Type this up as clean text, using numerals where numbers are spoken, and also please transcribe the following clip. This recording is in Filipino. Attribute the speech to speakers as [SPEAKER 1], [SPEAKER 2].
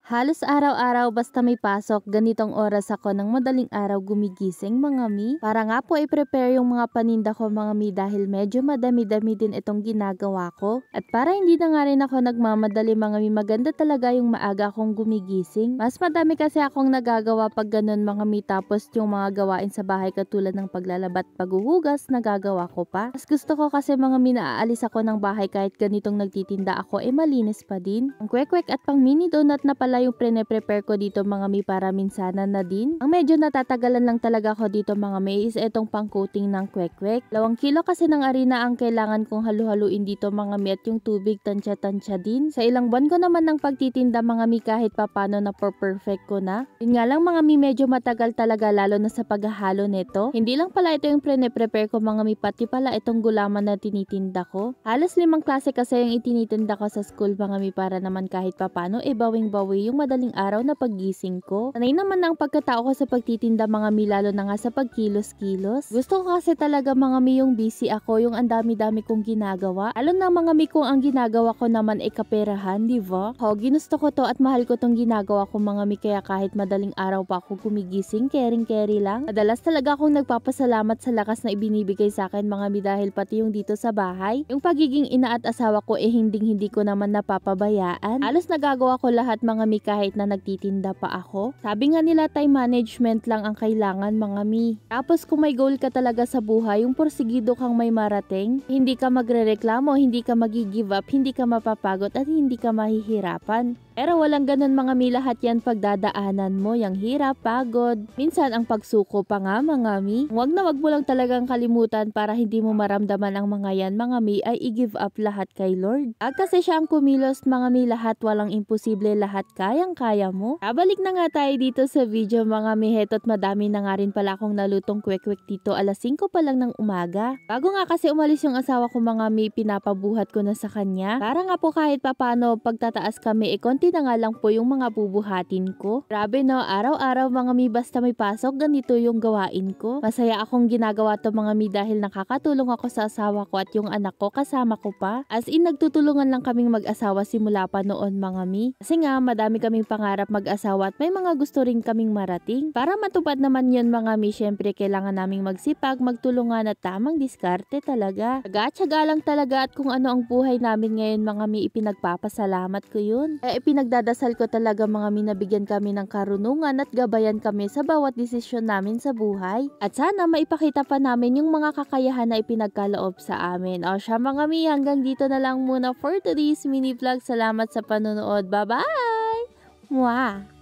[SPEAKER 1] Halos araw-araw basta may pasok, ganitong oras ako ng madaling araw gumigising mga mi. Para nga po i-prepare yung mga paninda ko mga mi dahil medyo madami-dami din itong ginagawa ko. At para hindi na nga rin ako nagmamadali mga mi, maganda talaga yung maaga akong gumigising. Mas madami kasi akong nagagawa pag ganun mga mi, tapos yung mga gawain sa bahay katulad ng paglalabat, paghuhugas, nagagawa ko pa. Mas gusto ko kasi mga mi naaalis ako ng bahay kahit ganitong nagtitinda ako malinis pa din. Ang kwek-kwek at pang mini donut na pala yung prepare ko dito mga mi para minsanan na din. Ang medyo natatagalan lang talaga ako dito mga mi is itong pang coating ng kwek-kwek. 2 kilo kasi ng arena ang kailangan kong halu-haluin dito mga mi at yung tubig tansya-tansya din. Sa ilang buwan ko naman ng pagtitinda mga mi kahit papano na perfect ko na. Yun nga lang mga mi, medyo matagal talaga lalo na sa paghahalo nito. Hindi lang pala ito yung prepare ko mga mi, pati pala itong gulaman na tinitinda ko. Halos 5 klase kasi yung itinitinda ko sa school mga mi para naman kahit papano bawing-bawi yung madaling araw na paggising ko. Sanay naman ang pagkatao ko sa pagtitinda mga mi, lalo na nga sa pagkilos-kilos. Gusto ko kasi talaga mga mi yung busy ako, yung ang dami-dami kong ginagawa. Lalo na mga mi kung ang ginagawa ko naman ay kaperahan, di ba? Ginusto ko to at mahal ko tong ginagawa ko mga mi, kaya kahit madaling araw pa ako gumigising, kering-keri lang. Madalas talaga akong nagpapasalamat sa lakas na ibinibigay sa akin mga mi dahil pati yung dito sa bahay, yung pagiging ina at asawa ko hindi ko naman napapabayaan. Halos nagagawa ko lahat mga mi kahit na nagtitinda pa ako. Sabi nga nila time management lang ang kailangan mga mi. Tapos kung may goal ka talaga sa buhay, yung porsigido kang may marating, hindi ka magrereklamo, hindi ka magi-give up, hindi ka mapapagod at hindi ka mahihirapan. Pero walang ganun mga mi, lahat yan pagdadaanan mo, yung hirap, pagod, minsan ang pagsuko pa nga mga mi. Wag mo lang talagang kalimutan para hindi mo maramdaman ang mga yan mga mi ay i-give up lahat kay Lord. Kasi siya ang kumilos mga mi, lahat walang imposible, lahat kayang-kaya mo. Balik na nga tayo dito sa video mga mi, heto't madami na nga rin pala akong nalutong kwek-kwek dito, alas 5 pa lang ng umaga. Bago nga kasi umalis yung asawa ko mga mi, pinapabuhat ko na sa kanya. Para nga po kahit papano pagtataas kami, konti na nga lang po yung mga bubuhatin ko. Grabe no, araw-araw mga mi basta may pasok, ganito yung gawain ko. Masaya akong ginagawa to mga mi dahil nakakatulong ako sa asawa ko at yung anak ko kasama ko pa. As in nagtutulungan lang kaming mag-asawa simula pa noon mga mi. Kasi nga madami kaming pangarap mag-asawa at may mga gusto rin kaming marating. Para matupad naman yun mga mi, syempre kailangan naming magsipag, magtulungan at tamang diskarte talaga. Tsaga-tsaga lang talaga at kung ano ang buhay namin ngayon mga mi, ipinagpapasalamat ko yun. Pinagdadasal ko talaga mga mi, nabigyan kami ng karunungan at gabayan kami sa bawat desisyon namin sa buhay. At sana maipakita pa namin yung mga kakayahan na ipinagkaloob sa amin. O siya mga mi, hanggang dito na lang muna for today's mini vlog. Salamat sa panonood. Bye-bye! Mwah!